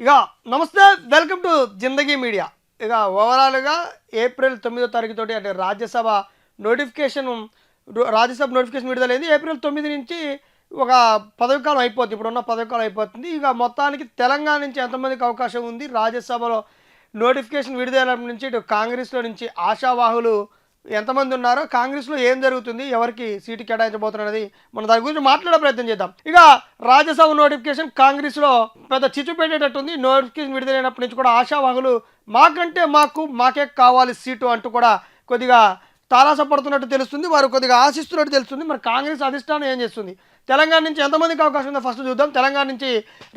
ఇక నమస్తే, welcome to Zindagi media. ఇక ఓవరాల్గా ఏప్రిల్ 9వ తారీఖుతోటి అంటే నోటిఫికేషన్ రాజ్యసభ నోటిఫికేషన్ విడుదలైంది. ఏప్రిల్ 9 నుంచి ఒక పదవికాలం అయిపోతుంది. ఇప్పుడున్న పదవికాలం అయిపోతుంది. ఇక మొత్తానికి తెలంగాణ నుంచి ఎంతమందికి అవకాశం ఉంది రాజ్యసభలో నోటిఫికేషన్ విడుదల నుంచి ఇటు కాంగ్రెస్లో నుంచి ఆశావాహులు ఎంతమంది ఉన్నారో, కాంగ్రెస్లో ఏం జరుగుతుంది, ఎవరికి సీటు కేటాయించబోతున్నది మనం దాని గురించి మాట్లాడే ప్రయత్నం చేద్దాం. ఇక రాజ్యసభ నోటిఫికేషన్ కాంగ్రెస్లో పెద్ద చిచ్చు పెట్టేటట్టుంది. నోటిఫికేషన్ విడుదలైనప్పటి నుంచి కూడా ఆశావాహులు మాకే కావాలి సీటు అంటూ కూడా కొద్దిగా తారాసపడుతున్నట్టు తెలుస్తుంది. వారు కొద్దిగా ఆశిస్తున్నట్టు తెలుస్తుంది. మరి కాంగ్రెస్ అధిష్టానం ఏం చేస్తుంది, తెలంగాణ నుంచి ఎంతమందికి అవకాశం ఉందో ఫస్ట్ చూద్దాం. తెలంగాణ నుంచి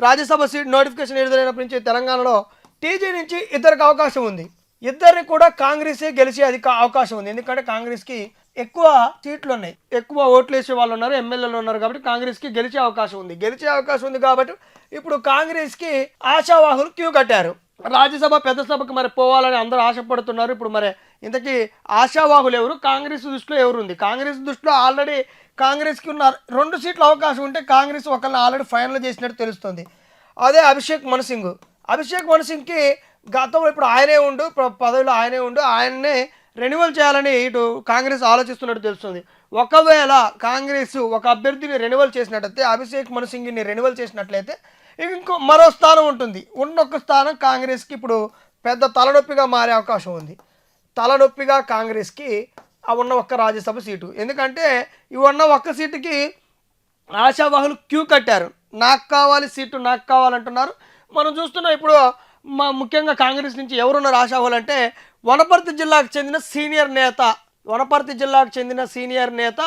రాజ్యసభ సీట్ నోటిఫికేషన్ విడుదలైనప్పటి నుంచి తెలంగాణలో టీజీ నుంచి ఇద్దరికి అవకాశం ఉంది. ఇద్దరిని కూడా కాంగ్రెసే గెలిచే అవకాశం ఉంది. ఎందుకంటే కాంగ్రెస్కి ఎక్కువ సీట్లు ఉన్నాయి, ఎక్కువ ఓట్లు వేసే వాళ్ళు ఉన్నారు, ఎమ్మెల్యేలు ఉన్నారు. కాబట్టి కాంగ్రెస్కి గెలిచే అవకాశం ఉంది కాబట్టి ఇప్పుడు కాంగ్రెస్కి ఆశావాహులు క్యూ కట్టారు. రాజ్యసభ పెద్ద సభకు మరి పోవాలని అందరూ ఆశపడుతున్నారు. ఇప్పుడు మరి ఇంతకీ ఆశావాహులు ఎవరు, కాంగ్రెస్ దృష్టిలో ఎవరు ఉంది? కాంగ్రెస్ దృష్టిలో ఆల్రెడీ కాంగ్రెస్కి ఉన్న 2 సీట్ల అవకాశం ఉంటే కాంగ్రెస్ ఒకళ్ళని ఆల్రెడీ ఫైనల్ చేసినట్టు తెలుస్తుంది. అదే అభిషేక్ మను సింగ్కి గతంలో ఇప్పుడు పదవిలో ఆయన్నే రెన్యువల్ చేయాలని ఇటు కాంగ్రెస్ ఆలోచిస్తున్నట్టు తెలుస్తుంది. ఒకవేళ కాంగ్రెస్ ఒక అభ్యర్థిని రెన్యువల్ చేసినట్లయితే, అభిషేక్ మను సింగ్ని రెన్యువల్ చేసినట్లయితే ఇంకో మరో స్థానం ఉంటుంది. ఉన్నొక్క స్థానం కాంగ్రెస్కి ఇప్పుడు పెద్ద తలనొప్పిగా మారే అవకాశం ఉంది. తలనొప్పిగా కాంగ్రెస్కి ఆ ఉన్న ఒక్క రాజ్యసభ సీటు. ఎందుకంటే ఈ ఉన్న ఒక్క సీటుకి ఆశావాహులు క్యూ కట్టారు. నాకు కావాలంటున్నారు. మనం చూస్తున్నాం ఇప్పుడు ముఖ్యంగా కాంగ్రెస్ నుంచి ఎవరున్నారు ఆశావాహులు అంటే, వనపర్తి జిల్లాకు చెందిన సీనియర్ నేత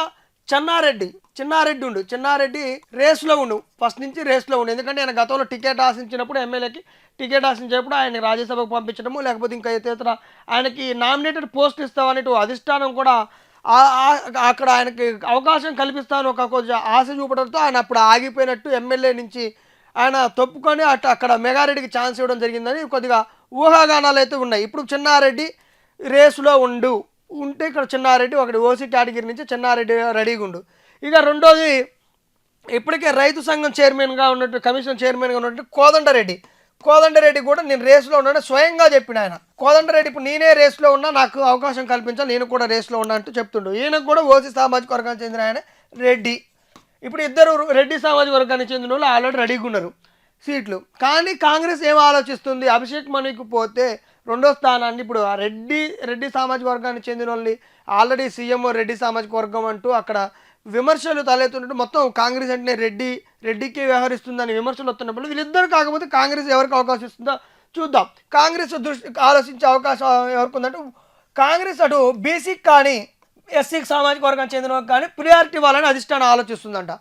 చెన్నారెడ్డి రేస్లో ఉండు, ఫస్ట్ నుంచి రేస్లో ఉండు. ఎందుకంటే ఆయన గతంలో టికెట్ ఆశించినప్పుడు, ఎమ్మెల్యేకి టికెట్ ఆశించినప్పుడు ఆయన రాజ్యసభకు పంపించడము, లేకపోతే ఇంకా ఇతర ఆయనకి నామినేటెడ్ పోస్ట్ ఇస్తామని అధిష్టానం కూడా అక్కడ ఆయనకి అవకాశం కల్పిస్తాను ఒక కొంచెం ఆశ చూపడంతో ఆయన అప్పుడు ఆగిపోయినట్టు ఎమ్మెల్యే నుంచి ఆయన తప్పుకొని అక్కడ మెగారెడ్డికి ఛాన్స్ ఇవ్వడం జరిగిందని కొద్దిగా ఊహాగానాలు అయితే ఉన్నాయి. ఇప్పుడు చెన్నారెడ్డి రేసులో ఉంటే ఇక్కడ చెన్నారెడ్డి ఒకటి ఓసీ కేటగిరీ నుంచి చెన్నారెడ్డి రెడీగా ఉండు. ఇక రెండోది ఇప్పటికే రైతు సంఘం చైర్మన్గా ఉన్నట్టు, కమిషన్ చైర్మన్గా ఉన్నట్టు కోదండరెడ్డి కూడా నేను రేసులో ఉన్నాను స్వయంగా చెప్పిన ఆయన. కోదండరెడ్డి ఇప్పుడు నేనే రేసులో ఉన్నా, నాకు అవకాశం కల్పించాలి, నేను కూడా రేసులో ఉన్నా అంటూ చెప్తుండు. ఈయనకు కూడా ఓసీ సామాజిక వర్గానికి చెందిన ఆయన రెడ్డి. ఇప్పుడు ఇద్దరు రెడ్డి సామాజిక వర్గానికి చెందిన వాళ్ళు ఆల్రెడీ రెడీగా ఉన్నారు సీట్లు. కానీ కాంగ్రెస్ ఏం ఆలోచిస్తుంది, అభిషేక్ మనుకి పోతే రెండో స్థానాన్ని ఇప్పుడు ఆ రెడ్డి సామాజిక వర్గానికి చెందిన వాళ్ళని ఆల్రెడీ సీఎం రెడ్డి సామాజిక వర్గం అంటూ అక్కడ విమర్శలు తలెత్తున్నట్టు మొత్తం కాంగ్రెస్ అంటే రెడ్డికి వ్యవహరిస్తుందని విమర్శలు వస్తున్నప్పుడు వీళ్ళిద్దరు కాకపోతే కాంగ్రెస్ ఎవరికి అవకాశం ఇస్తుందో చూద్దాం. కాంగ్రెస్ ఆలోచించే అవకాశం ఎవరికి ఉందంటే, కాంగ్రెస్ అటు బీసీకి కానీ ఎస్సీకి సామాజిక వర్గానికి చెందిన కానీ ప్రియారిటీ ఇవ్వాలని అధిష్టానం ఆలోచిస్తుందంట.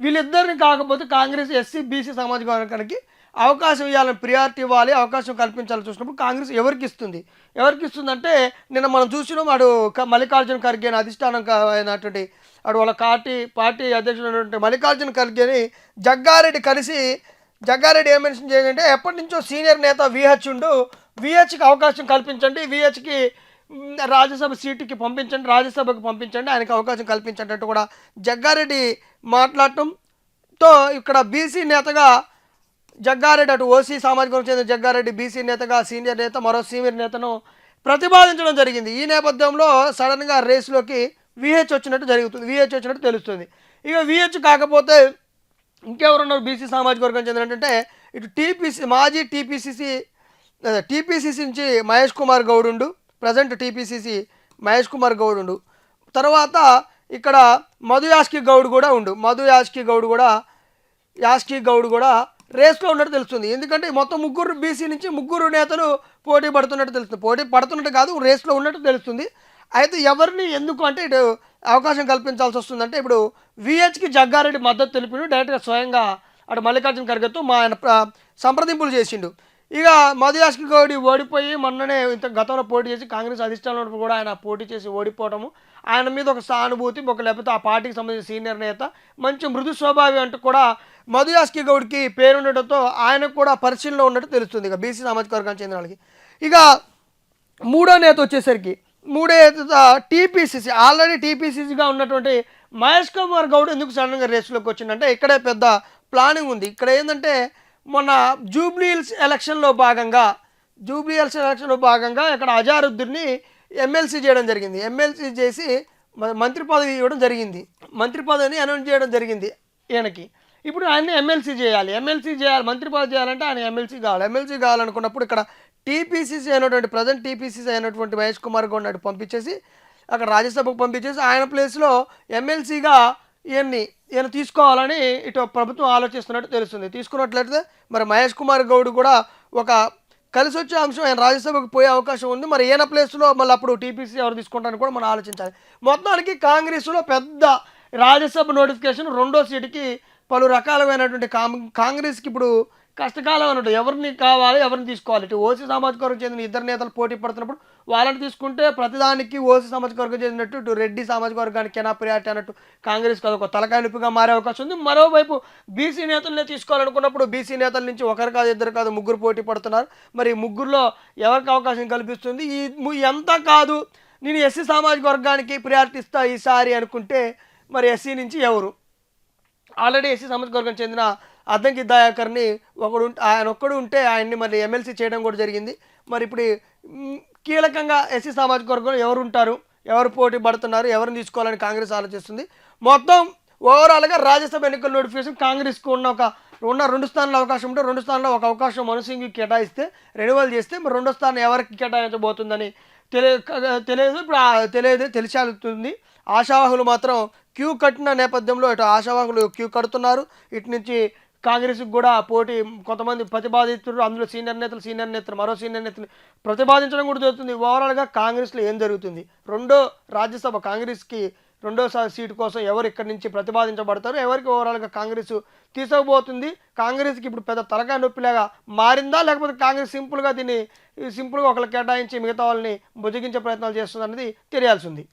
వీళ్ళిద్దరిని కాకపోతే కాంగ్రెస్ ఎస్సీ బీసీ సామాజిక వర్గానికి అవకాశం ఇవ్వాలని, ప్రియారిటీ ఇవ్వాలి, అవకాశం కల్పించాలని చూసినప్పుడు కాంగ్రెస్ ఎవరికి ఇస్తుందంటే, నిన్న మనం చూసినాం అటు మల్లికార్జున ఖర్గే అధిష్టానం అయినటువంటి అటు వాళ్ళ పార్టీ అధ్యక్షుడు మల్లికార్జున ఖర్గేని జగ్గారెడ్డి ఏం మెన్షన్ చేయాలంటే, ఎప్పటి నుంచో సీనియర్ నేత విహెచ్కి అవకాశం కల్పించండి, విహెచ్కి రాజ్యసభకు పంపించండి, ఆయనకు అవకాశం కల్పించండి అంటూ కూడా జగ్గారెడ్డి మాట్లాడటంతో ఇక్కడ బీసీ నేతగా జగ్గారెడ్డి, అటు ఓసీ సామాజిక వర్గం చెందిన జగ్గారెడ్డి బీసీ నేతగా సీనియర్ నేత మరో సీనియర్ నేతను ప్రతిపాదించడం జరిగింది. ఈ నేపథ్యంలో సడన్గా రేసులోకి విహెచ్ వచ్చినట్టు తెలుస్తుంది. ఇక విహెచ్ కాకపోతే ఇంకెవరున్నారు బీసీ సామాజిక వర్గం చెందినట్టే, ఇటు మాజీ టీపీసీసీ నుంచి మహేష్ కుమార్ గౌడ్ ప్రజెంట్ టీపీసీసీ మహేష్ కుమార్ గౌడ్ తర్వాత ఇక్కడ మధు యాష్కి గౌడ్ కూడా రేస్లో ఉన్నట్టు తెలుస్తుంది. ఎందుకంటే మొత్తం బీసీ నుంచి ముగ్గురు నేతలు పోటీ పడుతున్నట్టు తెలుస్తుంది. పోటీ పడుతున్నట్టు కాదు, రేస్లో ఉన్నట్టు తెలుస్తుంది. అయితే ఎవరిని ఎందుకు అంటే ఇటు అవకాశం కల్పించాల్సి వస్తుందంటే, ఇప్పుడు విహెచ్కి జగ్గారెడ్డి మద్దతు తెలిపిన డైరెక్ట్గా స్వయంగా అటు మల్లికార్జున ఖర్గేతో ఆయన సంప్రదింపులు చేసిండు. ఇక మధు యాష్కి గౌడ్ ఓడిపోయి మొన్ననే గతంలో పోటీ చేసి కాంగ్రెస్ అధిష్టానంలో కూడా ఆయన పోటీ చేసి ఓడిపోవడము, ఆయన మీద ఒక సానుభూతి, లేకపోతే ఆ పార్టీకి సంబంధించిన సీనియర్ నేత, మంచి మృదు స్వభావి అంటూ కూడా మధు యాష్కి గౌడ్కి పేరుండటంతో ఆయనకు కూడా పరిశీలనలో ఉన్నట్టు తెలుస్తుంది ఇక బీసీ సామాజిక వర్గానికి చెందిన వాళ్ళకి. ఇక మూడో నేత వచ్చేసరికి టీపీసీసీ ఆల్రెడీ టీపీసీసీగా ఉన్నటువంటి మహేష్ కుమార్ గౌడ్ ఎందుకు సడన్గా రేసులోకి వచ్చిందంటే, ఇక్కడే పెద్ద ప్లానింగ్ ఉంది. ఇక్కడ ఏంటంటే మొన్న జూబ్లీహిల్స్ ఎలక్షన్లో భాగంగా ఇక్కడ అజారుద్దీన్ని ఎమ్మెల్సీ చేయడం జరిగింది. ఎమ్మెల్సీ చేసి మంత్రి పదవి ఇవ్వడం జరిగింది. మంత్రి పదవిని అనౌన్స్ చేయడం జరిగింది ఈయనకి. ఇప్పుడు ఆయన్ని ఎమ్మెల్సీ చేయాలి. మంత్రి పదవి చేయాలంటే ఆయన ఎమ్మెల్సీ కావాలనుకున్నప్పుడు ఇక్కడ టీపీసీసీ అయినటువంటి ప్రజెంట్ టీపీసీసీ అయినటువంటి మహేష్ కుమార్ గౌడ్ పంపించేసి అక్కడ రాజ్యసభకు పంపించేసి ఆయన ప్లేస్లో ఎమ్మెల్సీగా ఈయన తీసుకోవాలని ఇటు ప్రభుత్వం ఆలోచిస్తున్నట్టు తెలుస్తుంది. తీసుకున్నట్లయితే మరి మహేష్ కుమార్ గౌడ్ కూడా ఒక కలిసి వచ్చే అంశం, ఆయన రాజ్యసభకు పోయే అవకాశం ఉంది. మరి ఈయన ప్లేస్లో మళ్ళీ అప్పుడు టీపీసీ ఎవరు తీసుకుంటారని కూడా మనం ఆలోచించాలి. మొత్తానికి కాంగ్రెస్లో పెద్ద రాజ్యసభ నోటిఫికేషన్ 2వ సీటుకి పలు రకాలైనటువంటి కాంగ్రెస్కి ఇప్పుడు కష్టకాలం అన్నట్టు. ఎవరిని కావాలి, ఎవరిని తీసుకోవాలి. ఇటు ఓసీ సామాజిక వర్గం చెందిన ఇద్దరు నేతలు పోటీ పడుతున్నప్పుడు వాళ్ళని తీసుకుంటే ప్రతిదానికి ఓసీ సామాజిక వర్గం చెందినట్టు ఇటు రెడ్డి సామాజిక వర్గానికి ఎనా ప్రియారిటీ అన్నట్టు కాంగ్రెస్కి అదొక తలకాయ నొప్పిగా మారే అవకాశం ఉంది. మరోవైపు బీసీ నేతలనే తీసుకోవాలనుకున్నప్పుడు బీసీ నేతల నుంచి ఒకరు కాదు, ఇద్దరు కాదు, ముగ్గురు పోటీ పడుతున్నారు. మరి ముగ్గురులో ఎవరికి అవకాశం కల్పిస్తుంది? ఎంత కాదు నేను ఎస్సీ సామాజిక వర్గానికి ప్రియారిటీ ఇస్తా ఈసారి అనుకుంటే మరి ఎస్సీ నుంచి ఎవరు? ఆల్రెడీ ఎస్సీ సామాజిక వర్గం చెందిన అద్దంకి దయాకర్ని ఆయన ఒక్కడు ఉంటే ఆయన్ని మరి ఎమ్మెల్సీ చేయడం కూడా జరిగింది. మరి ఇప్పుడు కీలకంగా ఎస్సీ సామాజిక వర్గంలో ఎవరు ఉంటారు, ఎవరు పోటీ పడుతున్నారు, ఎవరిని తీసుకోవాలని కాంగ్రెస్ ఆలోచిస్తుంది. మొత్తం ఓవరాల్గా రాజ్యసభ ఎన్నికల నోటిఫికేషన్ కాంగ్రెస్కు ఉన్న 2 స్థానాల అవకాశం ఉంటే 2 స్థానాల్లో ఒక అవకాశం మనుసింగ్కి కేటాయిస్తే రెన్యువల్ చేస్తే మరి 2వ స్థానం ఎవరికి కేటాయించబోతుందని తెలియదు. ఇప్పుడు తెలిసాలుతుంది. ఆశావాహులు మాత్రం క్యూ కట్టిన నేపథ్యంలో ఇటు ఆశావాహులు క్యూ కడుతున్నారు. ఇటు నుంచి కాంగ్రెస్కి కూడా పోటీ కొంతమంది ప్రతిపాదితున్నారు. అందులో సీనియర్ నేతలు మరో సీనియర్ నేతలు ప్రతిపాదించడం కూడా జరుగుతుంది. ఓవరాల్గా కాంగ్రెస్లో ఏం జరుగుతుంది? రాజ్యసభ కాంగ్రెస్కి 2వ సీటు కోసం ఎవరు ఇక్కడి నుంచి ప్రతిపాదించబడతారు, ఎవరికి ఓవరాల్గా కాంగ్రెస్ తీసుకోబోతుంది? కాంగ్రెస్కి ఇప్పుడు పెద్ద తలకాయ నొప్పిలాగా మారిందా, లేకపోతే కాంగ్రెస్ సింపుల్గా ఒకళ్ళు కేటాయించి మిగతా వాళ్ళని బుజ్జగించే ప్రయత్నాలు చేస్తుంది అనేది తెలియాల్సి ఉంది.